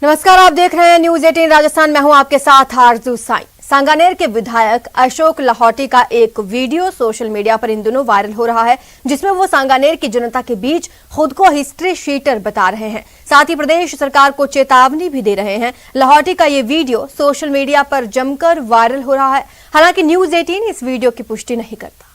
नमस्कार, आप देख रहे हैं न्यूज 18 राजस्थान। मैं हूं आपके साथ आरजू साई। सांगानेर के विधायक अशोक लाहौटी का एक वीडियो सोशल मीडिया पर इन दिनों वायरल हो रहा है, जिसमें वो सांगानेर की जनता के बीच खुद को हिस्ट्री शीटर बता रहे हैं। साथ ही प्रदेश सरकार को चेतावनी भी दे रहे हैं। लाहौटी का ये वीडियो सोशल मीडिया पर जमकर वायरल हो रहा है। हालांकि न्यूज 18 इस वीडियो की पुष्टि नहीं करता।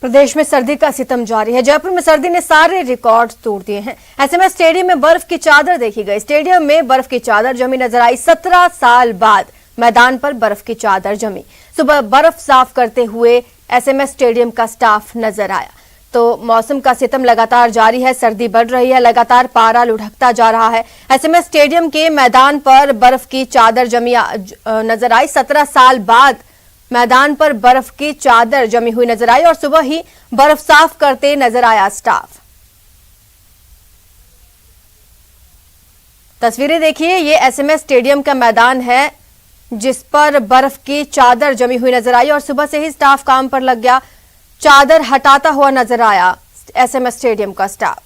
प्रदेश में सर्दी का सितम जारी है। जयपुर में सर्दी ने सारे रिकॉर्ड तोड़ दिए हैं। ऐसे में स्टेडियम में बर्फ की चादर देखी गई। स्टेडियम में बर्फ की चादर जमी नजर आई। 17 साल बाद मैदान पर बर्फ की चादर जमी। सुबह बर्फ साफ करते हुए एसएमएस स्टेडियम का स्टाफ नजर आया। तो मौसम का सितम लगातार जारी है। सर्दी बढ़ रही है, लगातार पारा लुढ़कता जा रहा है। एसएमएस स्टेडियम के मैदान पर बर्फ की चादर जमी नजर आई। 17 साल बाद मैदान पर बर्फ की चादर जमी हुई नजर आई और सुबह ही बर्फ साफ करते नजर आया स्टाफ। तस्वीरें देखिए, ये एसएमएस स्टेडियम का मैदान है जिस पर बर्फ की चादर जमी हुई नजर आई और सुबह से ही स्टाफ काम पर लग गया। चादर हटाता हुआ नजर आया एसएमएस स्टेडियम का स्टाफ।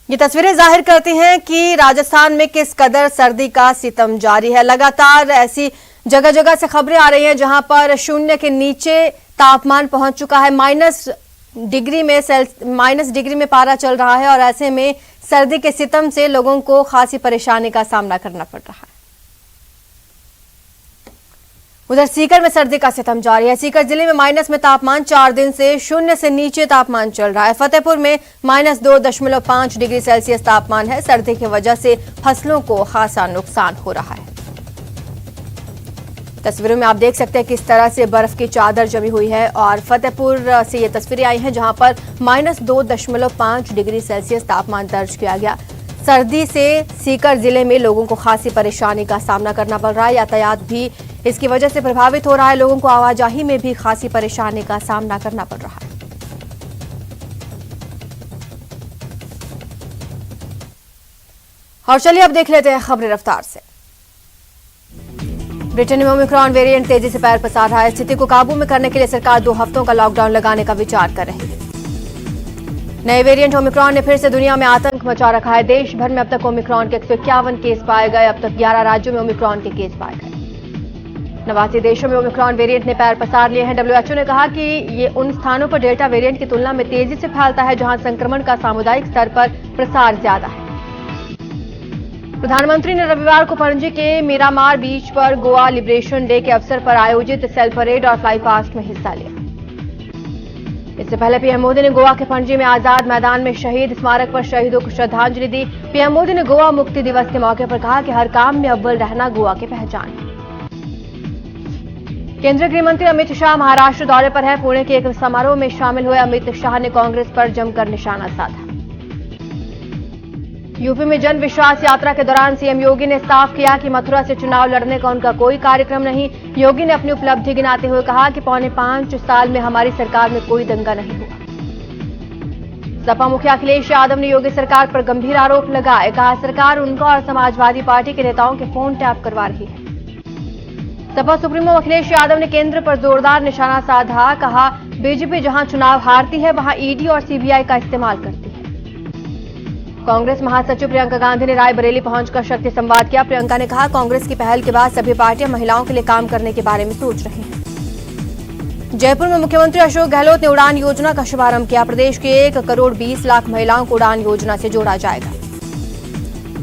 ये तस्वीरें जाहिर करती हैं कि राजस्थान में किस कदर सर्दी का सितम जारी है। लगातार ऐसी जगह जगह से खबरें आ रही हैं जहां पर शून्य के नीचे तापमान पहुंच चुका है। माइनस डिग्री में पारा चल रहा है और ऐसे में सर्दी के सितम से लोगों को खासी परेशानी का सामना करना पड़ रहा है। उधर सीकर में सर्दी का सितम जारी है। सीकर जिले में माइनस में तापमान 4 दिन से शून्य से नीचे तापमान चल रहा है। फतेहपुर में -2.5 डिग्री सेल्सियस तापमान है। सर्दी की वजह से फसलों को खासा नुकसान हो रहा है। तस्वीरों में आप देख सकते हैं किस तरह से बर्फ की चादर जमी हुई है और फतेहपुर से ये तस्वीरें आई हैं जहां पर -2.5 डिग्री सेल्सियस तापमान दर्ज किया गया। सर्दी से सीकर जिले में लोगों को खासी परेशानी का सामना करना पड़ रहा है। यातायात भी इसकी वजह से प्रभावित हो रहा है। लोगों को आवाजाही में भी खासी परेशानी का सामना करना पड़ रहा है। और चलिए अब देख लेते हैं खबरें रफ्तार से। ब्रिटेन में ओमिक्रॉन वेरिएंट तेजी से पैर पसार रहा है। स्थिति को काबू में करने के लिए सरकार 2 हफ्तों का लॉकडाउन लगाने का विचार कर रही है। नए वेरिएंट ओमिक्रॉन ने फिर से दुनिया में आतंक मचा रखा है। देश भर में अब तक ओमिक्रॉन के 151 केस पाए गए। अब तक 11 राज्यों में ओमिक्रॉन के केस पाए गए। 89 देशों में ओमिक्रॉन वेरिएंट ने पैर पसार लिए हैं। WHO ने कहा कि ये उन स्थानों पर डेल्टा वेरिएंट की तुलना में तेजी से फैलता है जहां संक्रमण का सामुदायिक स्तर पर प्रसार ज्यादा है। प्रधानमंत्री ने रविवार को पणजी के मीरामार बीच पर गोवा लिबरेशन डे के अवसर पर आयोजित सेल्फ परेड और फ्लाई पास्ट में हिस्सा लिया। इससे पहले पीएम मोदी ने गोवा के पणजी में आजाद मैदान में शहीद स्मारक पर शहीदों को श्रद्धांजलि दी। पीएम मोदी ने गोवा मुक्ति दिवस के मौके पर कहा कि हर काम में अव्वल रहना गोवा की पहचान है। केंद्रीय गृह मंत्री अमित शाह महाराष्ट्र दौरे पर है। पुणे के एक समारोह में शामिल हुए अमित शाह ने कांग्रेस पर जमकर निशाना साधा। यूपी में जन विश्वास यात्रा के दौरान सीएम योगी ने साफ किया कि मथुरा से चुनाव लड़ने का उनका कोई कार्यक्रम नहीं। योगी ने अपनी उपलब्धि गिनाते हुए कहा कि 5.25 साल में हमारी सरकार में कोई दंगा नहीं हुआ। सपा मुखिया अखिलेश यादव ने योगी सरकार पर गंभीर आरोप लगाए। कहा सरकार उनका और समाजवादी पार्टी के नेताओं के फोन टैप करवा रही है। सपा सुप्रीमो अखिलेश यादव ने केंद्र पर जोरदार निशाना साधा। कहा बीजेपी जहां चुनाव हारती है वहां ईडी और सीबीआई का इस्तेमाल करती है। कांग्रेस महासचिव प्रियंका गांधी ने रायबरेली पहुंचकर शक्ति संवाद किया। प्रियंका ने कहा, कांग्रेस की पहल के बाद सभी पार्टियां महिलाओं के लिए काम करने के बारे में सोच रही हैं। जयपुर में मुख्यमंत्री अशोक गहलोत ने उड़ान योजना का शुभारंभ किया। प्रदेश के 1 करोड़ 20 लाख महिलाओं को उड़ान योजना से जोड़ा जाएगा।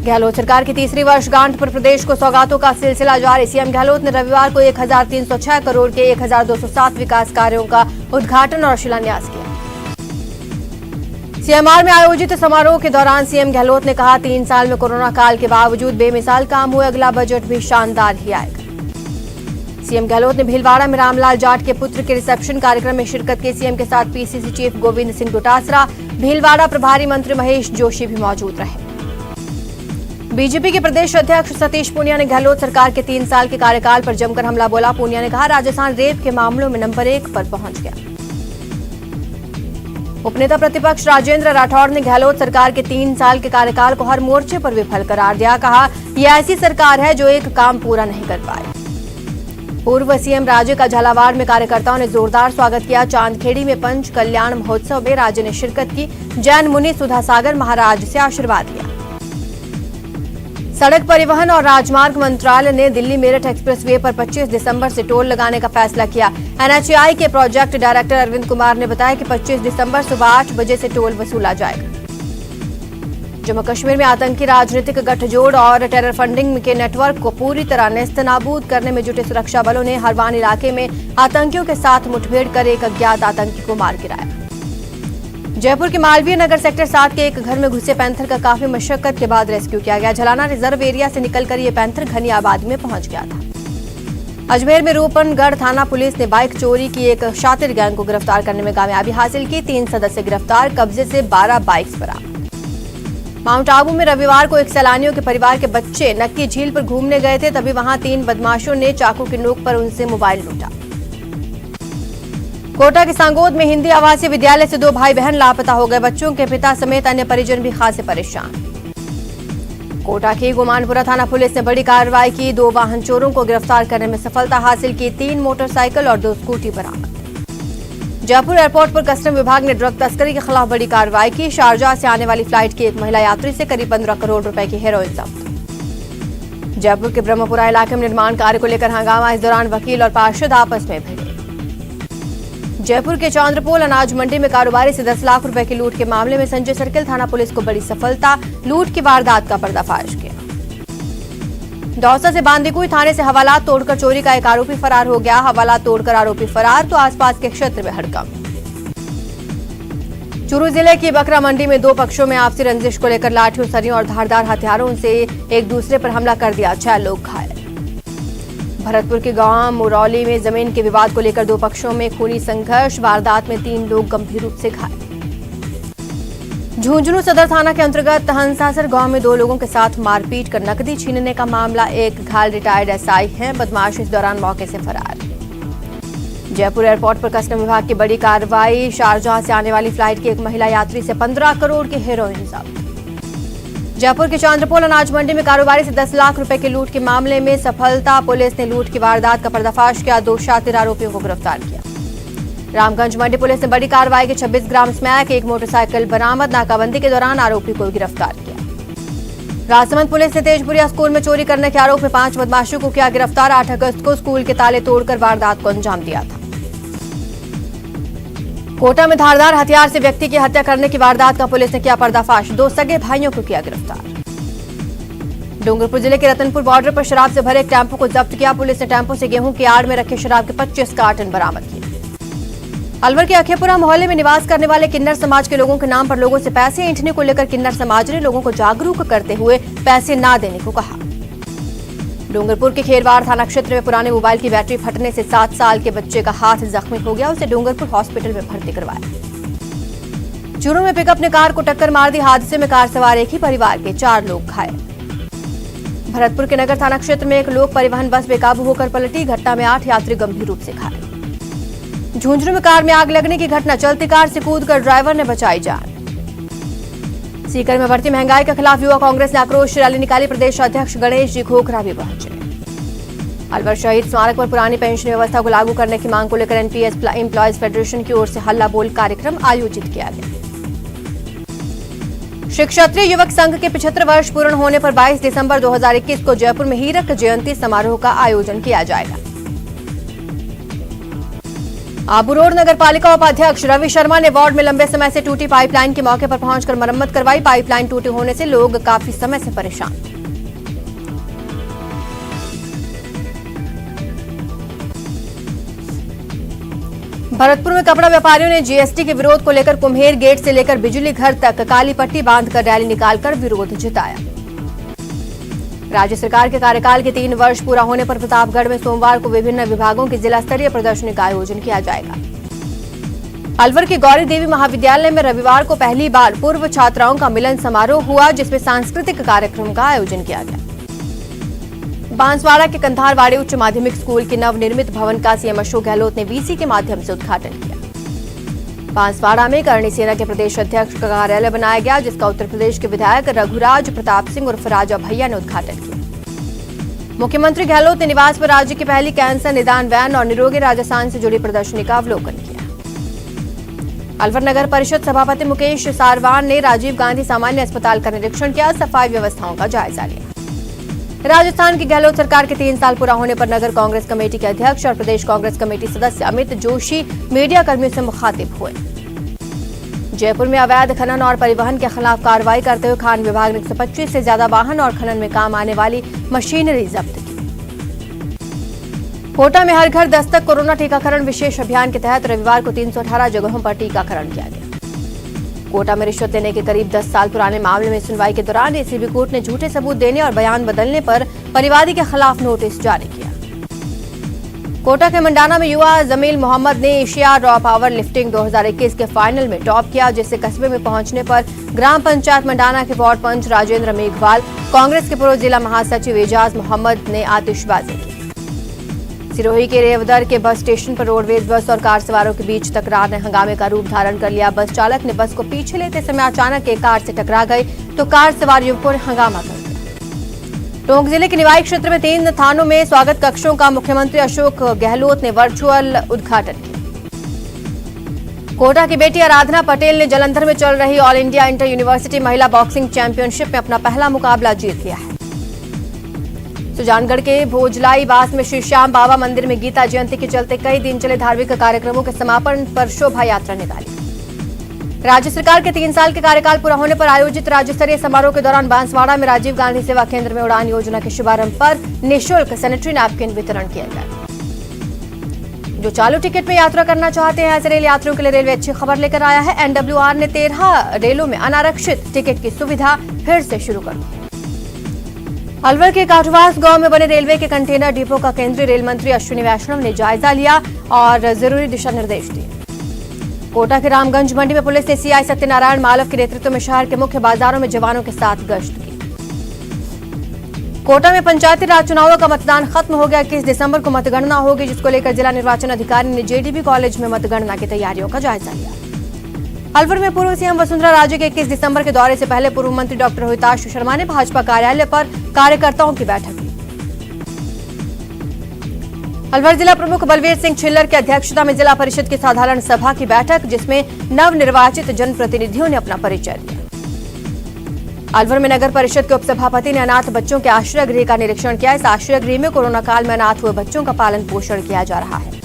गहलोत सरकार की तीसरी वर्षगांठ पर प्रदेश को सौगातों का सिलसिला जारी। सीएम गहलोत ने रविवार को 1306 करोड़ के 1207 विकास कार्यों का उद्घाटन और शिलान्यास किया। सीएमआर में आयोजित समारोह के दौरान सीएम गहलोत ने कहा, 3 साल में कोरोना काल के बावजूद बेमिसाल काम हुए, अगला बजट भी शानदार ही आएगा। सीएम गहलोत ने भीलवाड़ा में रामलाल जाट के पुत्र के रिसेप्शन कार्यक्रम में शिरकत की। सीएम के साथ पीसीसी चीफ गोविंद सिंह डोटासरा, भीलवाड़ा प्रभारी मंत्री महेश जोशी भी मौजूद रहे। बीजेपी के प्रदेश अध्यक्ष सतीश पूनिया ने गहलोत सरकार के 3 साल के कार्यकाल पर जमकर हमला बोला। पूनिया ने कहा, राजस्थान रेप के मामलों में नंबर 1 पर पहुंच गया। उपनेता प्रतिपक्ष राजेंद्र राठौड़ ने गहलोत सरकार के 3 साल के कार्यकाल को हर मोर्चे पर विफल करार दिया। कहा, यह ऐसी सरकार है जो एक काम पूरा नहीं कर पाई। पूर्व सीएम राजे का झालावाड़ में कार्यकर्ताओं ने जोरदार स्वागत किया। चांदखेड़ी में पंच कल्याण महोत्सव में राजे ने शिरकत की। जैन मुनि सुधा सागर महाराज से आशीर्वाद लिया। सड़क परिवहन और राजमार्ग मंत्रालय ने दिल्ली मेरठ एक्सप्रेसवे पर 25 दिसंबर से टोल लगाने का फैसला किया। एनएचएआई के प्रोजेक्ट डायरेक्टर अरविंद कुमार ने बताया कि 25 दिसंबर सुबह 8 बजे से टोल वसूला जाएगा। जम्मू कश्मीर में आतंकी राजनीतिक गठजोड़ और टेरर फंडिंग के नेटवर्क को पूरी तरह नेस्तनाबूद करने में जुटे सुरक्षा बलों ने हरवान इलाके में आतंकियों के साथ मुठभेड़ कर एक अज्ञात आतंकी को मार गिराया। जयपुर के मालवीय नगर सेक्टर 7 के एक घर में घुसे पैंथर का काफी मशक्कत के बाद रेस्क्यू किया गया। झलाना रिजर्व एरिया से निकलकर ये पैंथर घनी आबादी में पहुंच गया था। अजमेर में रूपनगढ़ थाना पुलिस ने बाइक चोरी की एक शातिर गैंग को गिरफ्तार करने में कामयाबी हासिल की। 3 सदस्य गिरफ्तार, कब्जे से 12 बाइक्स बरामद। माउंट आबू में रविवार को एक सैलानियों के परिवार के बच्चे नक्की झील पर घूमने गए थे, तभी वहां 3 बदमाशों ने चाकू की नोक पर उनसे मोबाइल लूटा। कोटा के सांगोद में हिंदी आवासीय विद्यालय से 2 भाई बहन लापता हो गए। बच्चों के पिता समेत अन्य परिजन भी खासे परेशान। कोटा की गुमानपुरा थाना पुलिस ने बड़ी कार्रवाई की। 2 वाहन चोरों को गिरफ्तार करने में सफलता हासिल की। 3 मोटरसाइकिल और 2 स्कूटी बरामद। जयपुर एयरपोर्ट पर कस्टम विभाग ने ड्रग तस्करी के खिलाफ बड़ी कार्रवाई की। शारजाह से आने वाली फ्लाइट की एक महिला यात्री से करीब 15 करोड़ रुपए की हेरोइन जब्त। जयपुर के ब्रह्मपुरा इलाके में निर्माण कार्य को लेकर हंगामा। इस दौरान वकील और पार्षद आपस में भिड़े। जयपुर के चंद्रपोल अनाज मंडी में कारोबारी से 10 लाख रुपए की लूट के मामले में संजय सर्किल थाना पुलिस को बड़ी सफलता। लूट की वारदात का पर्दाफाश किया। दौसा से बांदीकुई थाने से हवालात तोड़कर चोरी का एक आरोपी फरार हो गया। हवालात तोड़कर आरोपी फरार तो आसपास के क्षेत्र में हड़कंप। चूरू जिले की बकरा मंडी में 2 पक्षों में आपसी रंजिश को लेकर लाठियों, सरियों और धारदार हथियारों से एक दूसरे पर हमला कर दिया। 6 लोग घायल। भरतपुर के गांव मुरौली में जमीन के विवाद को लेकर 2 पक्षों में खूनी संघर्ष। वारदात में 3 लोग गंभीर रूप से घायल। झुंझुनू सदर थाना के अंतर्गत हंसासर गांव में 2 लोगों के साथ मारपीट कर नकदी छीनने का मामला। एक घायल रिटायर्ड एसआई है। बदमाश इस दौरान मौके से फरार। जयपुर एयरपोर्ट पर कस्टम विभाग की बड़ी कार्रवाई। शारजाह से आने वाली फ्लाइट की एक महिला यात्री से 15 करोड़ की हेरोइन जब्त। जयपुर के चंद्रपोल अनाज मंडी में कारोबारी से 10 लाख रुपए की लूट के मामले में सफलता। पुलिस ने लूट की वारदात का पर्दाफाश किया। 2 शातिर आरोपियों को गिरफ्तार किया। रामगंज मंडी पुलिस ने बड़ी कार्रवाई की। 26 ग्राम स्मैक, 1 मोटरसाइकिल बरामद। नाकाबंदी के दौरान आरोपी को गिरफ्तार किया। राजसमंद पुलिस ने तेजपुरिया स्कूल में चोरी करने के आरोप में 5 बदमाशों को किया गिरफ्तार। 8 अगस्त को स्कूल के ताले तोड़कर वारदात को अंजाम दिया था। कोटा में धारदार हथियार से व्यक्ति की हत्या करने की वारदात का पुलिस ने किया पर्दाफाश। 2 सगे भाइयों को किया गिरफ्तार। डूंगरपुर जिले के रतनपुर बॉर्डर पर शराब से भरे एक टेम्पो को जब्त किया। पुलिस ने टेम्पो से गेहूं की आड़ में रखे शराब के 25 कार्टन बरामद किए। अलवर के अखेपुरा मोहल्ले में निवास करने वाले किन्नर समाज के लोगों के नाम पर लोगों से पैसे ऐंठने को लेकर किन्नर समाज ने लोगों को जागरूक करते हुए पैसे न देने को कहा। डूंगरपुर के खेरवाड़ थाना क्षेत्र में पुराने मोबाइल की बैटरी फटने से 7 साल के बच्चे का हाथ जख्मी हो गया। उसे डूंगरपुर हॉस्पिटल में भर्ती करवाया। चूरू में पिकअप ने कार को टक्कर मार दी। हादसे में कार सवार एक ही परिवार के 4 लोग घायल। भरतपुर के नगर थाना क्षेत्र में एक लोक परिवहन बस बेकाबू होकर पलटी। घटना में 8 यात्री गंभीर रूप से घायल। झुंझुनू में कार में आग लगने की घटना। चलती कार से कूदकर ड्राइवर ने बचाई जान। सीकर में बढ़ती महंगाई के खिलाफ युवा कांग्रेस ने आक्रोश रैली निकाली। प्रदेश अध्यक्ष गणेश जी खोखरा भी पहुंचे। अलवर शहीद स्मारक पर पुरानी पेंशन व्यवस्था को लागू करने की मांग को लेकर एनपीएस एम्प्लॉयज फेडरेशन की ओर से हल्ला बोल कार्यक्रम आयोजित किया गया। श्री क्षत्रिय युवक संघ के 75 वर्ष पूर्ण होने पर 22 दिसंबर 2021 को जयपुर में हीरक जयंती समारोह का आयोजन किया जाएगा। आबू रोड नगर पालिका उपाध्यक्ष रवि शर्मा ने वार्ड में लंबे समय से टूटी पाइपलाइन के मौके पर पहुंचकर मरम्मत करवाई। पाइपलाइन टूटे होने से लोग काफी समय से परेशान। भरतपुर में कपड़ा व्यापारियों ने जीएसटी के विरोध को लेकर कुम्हेर गेट से लेकर बिजली घर तक काली पट्टी बांधकर रैली निकालकर विरोध जताया। राज्य सरकार के कार्यकाल के 3 वर्ष पूरा होने पर प्रतापगढ़ में सोमवार को विभिन्न विभागों की जिला स्तरीय प्रदर्शनी का आयोजन किया जाएगा। अलवर के गौरी देवी महाविद्यालय में रविवार को पहली बार पूर्व छात्राओं का मिलन समारोह हुआ, जिसमें सांस्कृतिक कार्यक्रम का आयोजन किया गया। बांसवाड़ा के कंधारवाड़ी उच्च माध्यमिक स्कूल के नवनिर्मित भवन का सीएम अशोक गहलोत ने वीसी के माध्यम से उद्घाटन किया। बांसवाड़ा में करणी सेना के प्रदेश अध्यक्ष का कार्यालय बनाया गया, जिसका उत्तर प्रदेश के विधायक रघुराज प्रताप सिंह उर्फ राजा भैया ने उद्घाटन किया। मुख्यमंत्री गहलोत ने निवास पर राज्य की पहली कैंसर निदान वैन और निरोगी राजस्थान से जुड़ी प्रदर्शनी का अवलोकन किया। अलवर नगर परिषद सभापति मुकेश सारवान ने राजीव गांधी सामान्य अस्पताल का निरीक्षण किया, सफाई व्यवस्थाओं का जायजा लिया। राजस्थान की गहलोत सरकार के 3 साल पूरा होने पर नगर कांग्रेस कमेटी के अध्यक्ष और प्रदेश कांग्रेस कमेटी सदस्य अमित जोशी मीडिया कर्मियों से मुखातिब हुए। जयपुर में अवैध खनन और परिवहन के खिलाफ कार्रवाई करते हुए खान विभाग ने 125 से ज्यादा वाहन और खनन में काम आने वाली मशीनरी जब्त की। कोटा में हर घर दस्तक कोरोना टीकाकरण विशेष अभियान के तहत रविवार को 318 जगहों पर टीकाकरण किया गया। कोटा में रिश्वत देने के करीब 10 साल पुराने मामले में सुनवाई के दौरान एसीबी कोर्ट ने झूठे सबूत देने और बयान बदलने पर परिवादी के खिलाफ नोटिस जारी किया। कोटा के मंडाना में युवा जमील मोहम्मद ने एशिया रॉ पावर लिफ्टिंग 2021 के फाइनल में टॉप किया, जिससे कस्बे में पहुंचने पर ग्राम पंचायत मंडाना के वार्ड पंच राजेंद्र मेघवाल, कांग्रेस के पूर्व जिला महासचिव एजाज मोहम्मद ने आतिशबाजी की। सिरोही के रेवदर के बस स्टेशन पर रोडवेज बस और कार सवारों के बीच तकरार ने हंगामे का रूप धारण कर लिया। बस चालक ने बस को पीछे लेते समय अचानक एक कार से टकरा गई तो कार सवार युवकों ने हंगामा कर दिया। टोंक जिले के निवाई क्षेत्र में 3 थानों में स्वागत कक्षों का मुख्यमंत्री अशोक गहलोत ने वर्चुअल उद्घाटन किया। कोटा की बेटी आराधना पटेल ने जालंधर में चल रही ऑल इंडिया इंटर यूनिवर्सिटी महिला बॉक्सिंग चैंपियनशिप में अपना पहला मुकाबला जीत लिया है। सुजानगढ़ के भोजलाई बास में श्री श्याम बाबा मंदिर में गीता जयंती के चलते कई दिन चले धार्मिक कार्यक्रमों के समापन पर शोभा यात्रा निकाली। राज्य सरकार के 3 साल के कार्यकाल पूरा होने पर आयोजित राज्य स्तरीय समारोह के दौरान बांसवाड़ा में राजीव गांधी सेवा केंद्र में उड़ान योजना के शुभारंभ पर निःशुल्क सैनिटरी नैपकिन वितरण किया गया। जो चालू टिकट में यात्रा करना चाहते हैं ऐसे रेल यात्रियों के लिए रेलवे अच्छी खबर लेकर आया है। एनडब्ल्यूआर ने 13 रेलों में अनारक्षित टिकट की सुविधा फिर से शुरू कर दी। अलवर के काठवास गांव में बने रेलवे के कंटेनर डिपो का केंद्रीय रेल मंत्री अश्विनी वैष्णव ने जायजा लिया और जरूरी दिशा निर्देश दिए। कोटा के रामगंज मंडी में पुलिस ने सीआई सत्यनारायण मालव के नेतृत्व में शहर के मुख्य बाजारों में जवानों के साथ गश्त की। कोटा में पंचायती राज चुनावों का मतदान खत्म हो गया। 21 दिसंबर को मतगणना होगी, जिसको लेकर जिला निर्वाचन अधिकारी ने जेडीबी कॉलेज में मतगणना की तैयारियों का जायजा लिया। अलवर में पूर्व सीएम वसुंधरा राजे के 21 दिसंबर के दौरे से पहले पूर्व मंत्री डॉक्टर रोहिताश शर्मा ने भाजपा कार्यालय पर कार्यकर्ताओं की बैठक ली। अलवर जिला प्रमुख बलवीर सिंह छिल्लर की अध्यक्षता में जिला परिषद की साधारण सभा की बैठक, जिसमें नवनिर्वाचित जनप्रतिनिधियों ने अपना परिचय दिया। अलवर में नगर परिषद के उपसभापति ने अनाथ बच्चों के आश्रय गृह का निरीक्षण किया। इस आश्रय गृह में कोरोना काल में अनाथ हुए बच्चों का पालन पोषण किया जा रहा है।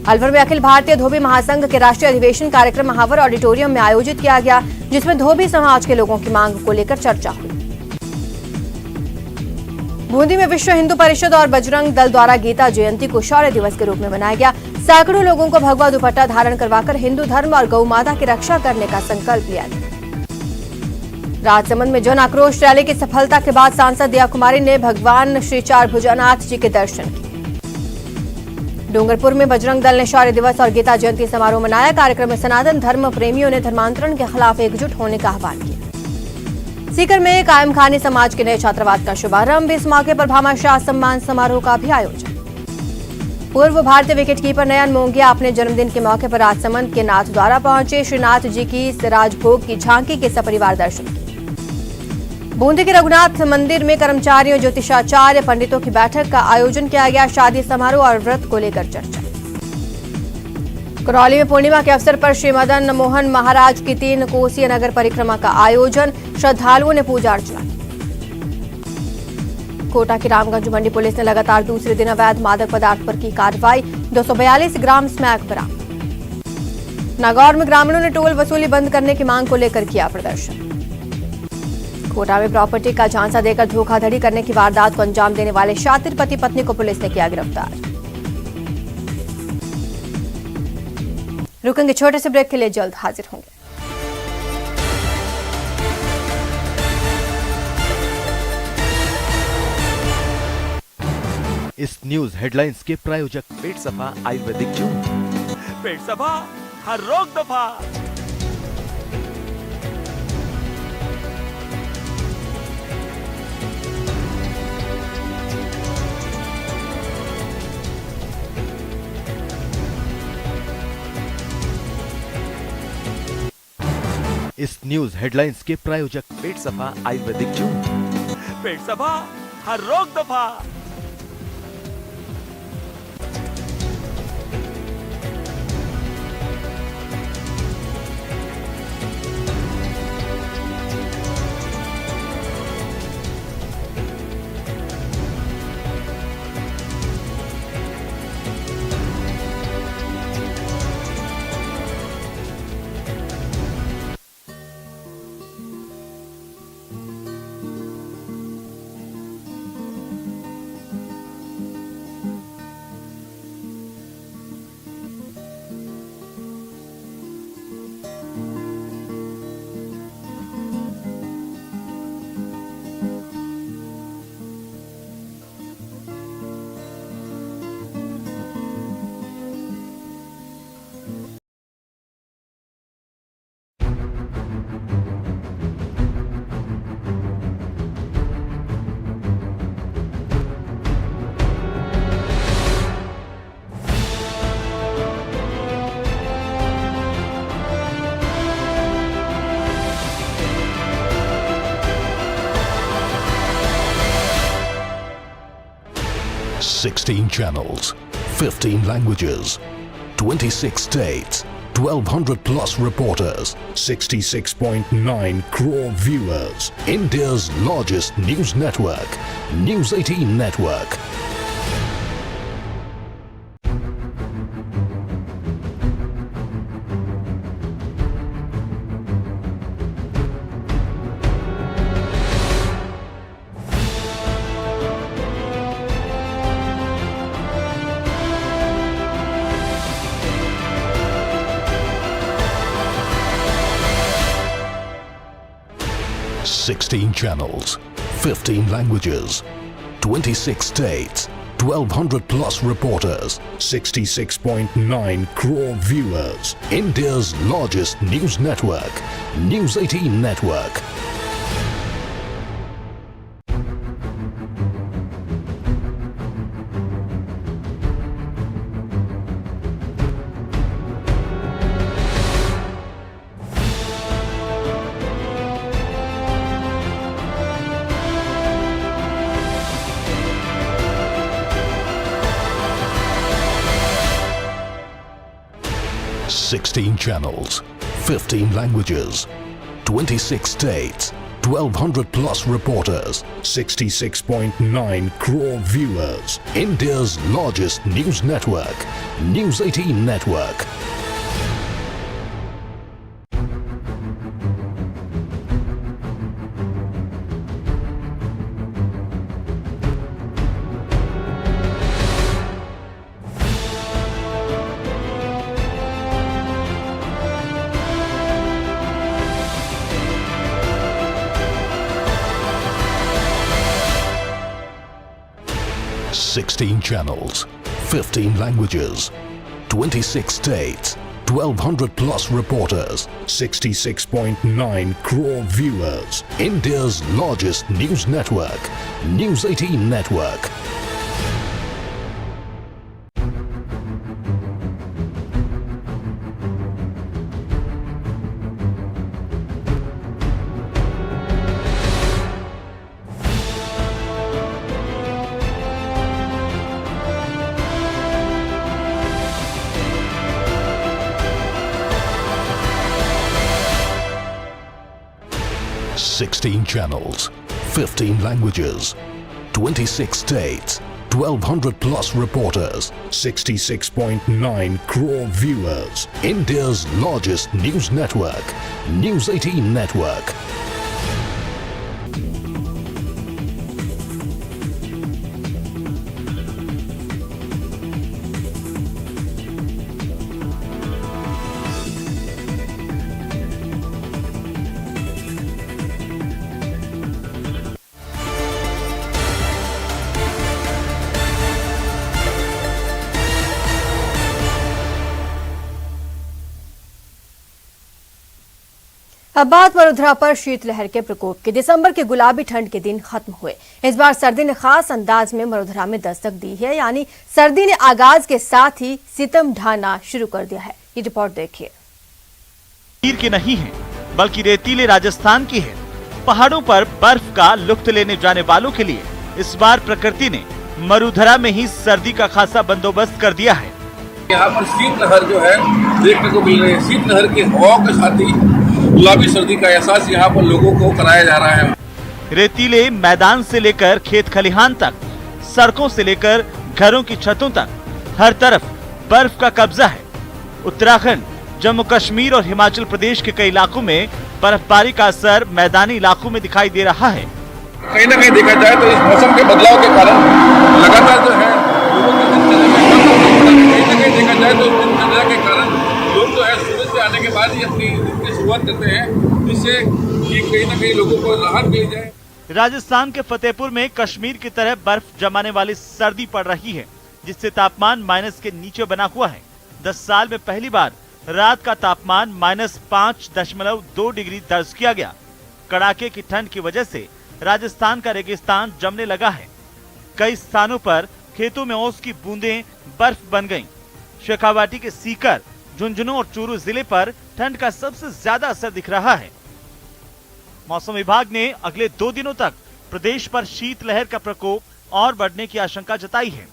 अलवर में अखिल भारतीय धोबी महासंघ के राष्ट्रीय अधिवेशन कार्यक्रम महावर ऑडिटोरियम में आयोजित किया गया, जिसमें धोबी समाज के लोगों की मांग को लेकर चर्चा हुई। बूंदी में विश्व हिंदू परिषद और बजरंग दल द्वारा गीता जयंती को शौर्य दिवस के रूप में मनाया गया। सैकड़ों लोगों को भगवा दुपट्टा धारण करवाकर हिंदू धर्म और गौ माता की रक्षा करने का संकल्प लिया गया। राजसमंद में जन आक्रोश रैली की सफलता के बाद सांसद दिया कुमारी ने भगवान श्री चार भुजानाथ जी के दर्शन किए। डूंगरपुर में बजरंग दल ने शौर्य दिवस और गीता जयंती समारोह मनाया। कार्यक्रम में सनातन धर्म प्रेमियों ने धर्मांतरण के खिलाफ एकजुट होने का आह्वान किया। सीकर में कायम खानी समाज के नए छात्रावास का शुभारंभ। इस मौके पर भामाशाह सम्मान समारोह का भी आयोजन। पूर्व भारतीय विकेटकीपर नयन मोंगिया अपने जन्मदिन के मौके पर राजसमंद के नाथ द्वारा पहुंचे। श्रीनाथ जी की राजभोग की झांकी के सपरिवार दर्शन किए। बूंदी के रघुनाथ मंदिर में कर्मचारियों, ज्योतिषाचार्य, पंडितों की बैठक का आयोजन किया गया। शादी समारोह और व्रत को लेकर चर्चा। करौली में पूर्णिमा के अवसर पर श्री मदन मोहन महाराज की 3 कोसीय नगर परिक्रमा का आयोजन, श्रद्धालुओं ने पूजा अर्चना की। कोटा की रामगंज मंडी पुलिस ने लगातार दूसरे दिन अवैध मादक पदार्थ पर की कार्रवाई, 242 ग्राम स्मैक बरामद। नागौर में ग्रामीणों ने टोल वसूली बंद करने की मांग को लेकर किया प्रदर्शन। कोटा में प्रॉपर्टी का झांसा देकर धोखाधड़ी करने की वारदात को अंजाम देने वाले शातिर पति पत्नी को पुलिस ने किया गिरफ्तार। रुकेंगे छोटे से ब्रेक के लिए, जल्द हाजिर होंगे। इस न्यूज हेडलाइंस के प्रायोजक पेट सफा आयुर्वेदिक जूस, पेट सफा हर रोग दफा। इस न्यूज हेडलाइंस के प्रायोजक पेट सफा आयुर्वेदिक जूस, पेट सफा हर रोग दफा। Sixteen channels, 15 languages, 26 states, 1,200 plus reporters, 66.9 crore viewers. India's largest news network, News 18 Network. Sixteen channels, 15 languages, 26 states, 1,200 plus reporters, 66.9 crore viewers. India's largest news network, News 18 Network. Sixteen channels, 15 languages, 26 states, 1,200 plus reporters, 66.9 crore viewers. India's largest news network, News 18 Network. Sixteen channels, 15 languages, 26 states, 1,200 plus reporters, 66.9 crore viewers. India's largest news network, News 18 Network. 16 channels, 15 languages, 26 states, 1200 plus reporters, 66.9 crore viewers. India's largest news network, News 18 Network. अब बात वडोदरा पर शीतलहर के प्रकोप की। दिसंबर के गुलाबी ठंड के दिन खत्म हुए। इस बार सर्दी ने खास अंदाज में वडोदरा में दस्तक दी है, यानी सर्दी ने आगाज के साथ ही सितम ढाना शुरू कर दिया है। ये रिपोर्ट देखिए। कश्मीर की नहीं है बल्कि रेतीले राजस्थान की है। पहाड़ों पर बर्फ का लुत्फ लेने जाने वालों के लिए इस बार प्रकृति ने मरुधरा में ही सर्दी का खासा बंदोबस्त कर दिया है। यहाँ पर शीतलहर जो है देखने को मिल रही है। शीतलहर की हवाओं के साथ ही गुलाबी सर्दी का एहसास यहाँ पर लोगों को कराया जा रहा है। रेतीले मैदान से लेकर खेत खलिहान तक, सड़कों से लेकर घरों की छतों तक, हर तरफ बर्फ का कब्जा है। उत्तराखंड, जम्मू कश्मीर और हिमाचल प्रदेश के कई इलाकों में बर्फबारी का असर मैदानी इलाकों में दिखाई दे रहा है। कहीं न कहीं देखा जाए तो इस मौसम के बदलाव के कारण लगातार जो है कहीं न कहीं देखा जाए तो दिनचर्या के कारण लोग जो है सूरज से आने के बाद ही अपनी शुरुआत करते हैं, जिससे कि कहीं न कहीं लोगों को राहत मिल जाए। राजस्थान के फतेहपुर में कश्मीर की तरह बर्फ जमाने वाली सर्दी पड़ रही है, जिससे तापमान माइनस के नीचे बना हुआ है। 10 साल में पहली बार रात का तापमान -5.2 डिग्री दर्ज किया गया। कड़ाके की ठंड की वजह से राजस्थान का रेगिस्तान जमने लगा है। कई स्थानों पर खेतों में ओस की बूंदें बर्फ बन गईं। शेखावाटी के सीकर, झुंझुनू और चूरू जिले पर ठंड का सबसे ज्यादा असर दिख रहा है। मौसम विभाग ने अगले 2 दिनों तक प्रदेश पर शीतलहर का प्रकोप और बढ़ने की आशंका जताई है,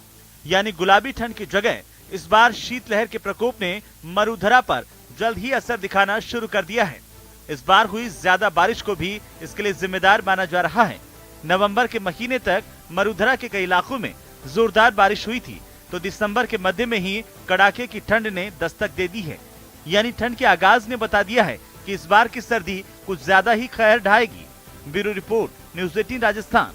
यानी गुलाबी ठंड की जगह इस बार शीतलहर के प्रकोप ने मरुधरा पर जल्द ही असर दिखाना शुरू कर दिया है। इस बार हुई ज्यादा बारिश को भी इसके लिए जिम्मेदार माना जा रहा है। नवंबर के महीने तक मरुधरा के कई इलाकों में जोरदार बारिश हुई थी, तो दिसंबर के मध्य में ही कड़ाके की ठंड ने दस्तक दे दी है। यानी ठंड के आगाज ने बता दिया है कि इस बार की सर्दी कुछ ज्यादा ही कहर ढाएगी। Bureau report, news 18 Rajasthan.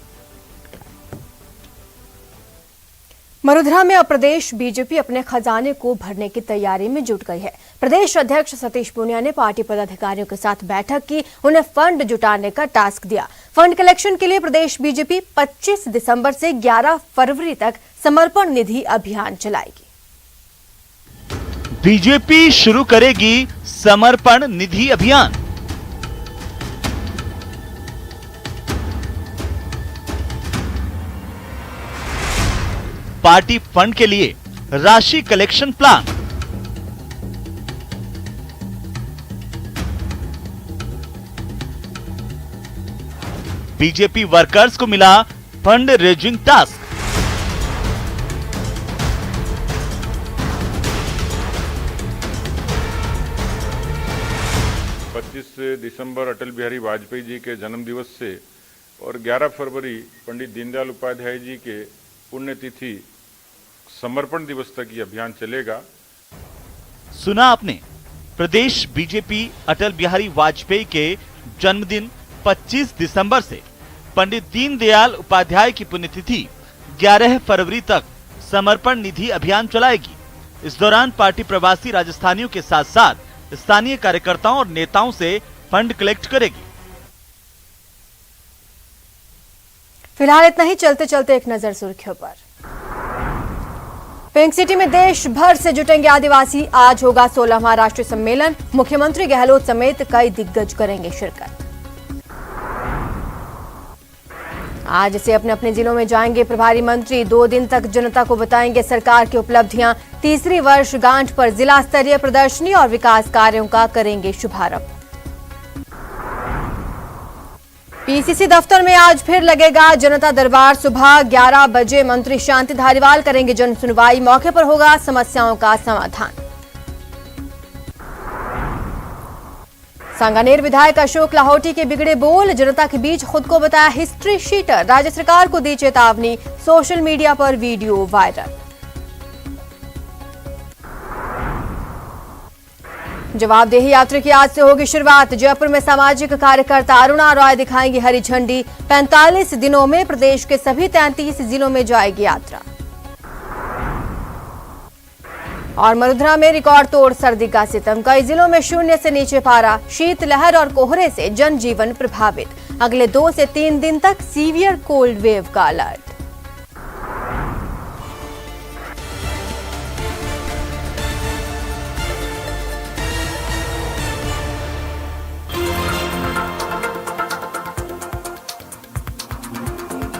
मरुधरा में अब प्रदेश बीजेपी अपने खजाने को भरने की तैयारी में जुट गई है। प्रदेश अध्यक्ष सतीश पूनिया ने पार्टी पदाधिकारियों के साथ बैठक की, उन्हें फंड जुटाने का टास्क दिया। फंड कलेक्शन के लिए प्रदेश बीजेपी 25 दिसंबर से 11 फरवरी तक समर्पण निधि अभियान चलाएगी। बीजेपी शुरू करेगी समर्पण निधि अभियान। पार्टी फंड के लिए राशि कलेक्शन प्लान। बीजेपी वर्कर्स को मिला फंड रेजिंग टास्क। दिसंबर अटल बिहारी वाजपेयी जी के जन्म दिवस से और 11 फरवरी पंडित दीनदयाल उपाध्याय जी के पुण्यतिथि समर्पण दिवस तक ये अभियान चलेगा। सुना आपने, प्रदेश बीजेपी अटल बिहारी वाजपेयी के जन्मदिन 25 दिसंबर से पंडित दीनदयाल उपाध्याय की पुण्यतिथि 11 फरवरी तक समर्पण निधि अभियान चलाएगी। इस दौरान पार्टी प्रवासी राजस्थानियों के साथ साथ स्थानीय कार्यकर्ताओं और नेताओं से फंड कलेक्ट करेगी। फिलहाल इतना ही। चलते चलते एक नजर सुर्खियों पर। पिंक सिटी में देश भर से जुटेंगे आदिवासी। आज होगा 16वां राष्ट्रीय सम्मेलन। मुख्यमंत्री गहलोत समेत कई दिग्गज करेंगे शिरकत। आज से अपने अपने जिलों में जाएंगे प्रभारी मंत्री। 2 दिन तक जनता को बताएंगे सरकार की उपलब्धियां। तीसरी वर्षगांठ पर जिला स्तरीय प्रदर्शनी और विकास कार्यों का करेंगे शुभारंभ। पीसीसी दफ्तर में आज फिर लगेगा जनता दरबार। सुबह 11 बजे मंत्री शांति धारीवाल करेंगे जन सुनवाई। मौके पर होगा समस्याओं का समाधान। सांगानेर विधायक अशोक लाहौटी के बिगड़े बोल, जनता के बीच खुद को बताया हिस्ट्री शीटर, राज्य सरकार को दी चेतावनी, सोशल मीडिया पर वीडियो वायरल। जवाबदेही यात्रा की आज से होगी शुरुआत, जयपुर में सामाजिक कार्यकर्ता अरुणा रॉय दिखाएंगी हरी झंडी, 45 दिनों में प्रदेश के सभी 33 जिलों में जाएगी यात्रा। और मरुधना में रिकॉर्ड तोड़ सर्दी का सितम, कई जिलों में शून्य से नीचे पारा, शीतलहर और कोहरे से जनजीवन प्रभावित, अगले 2 से 3 दिन तक सीवियर कोल्ड वेव का अलर्ट।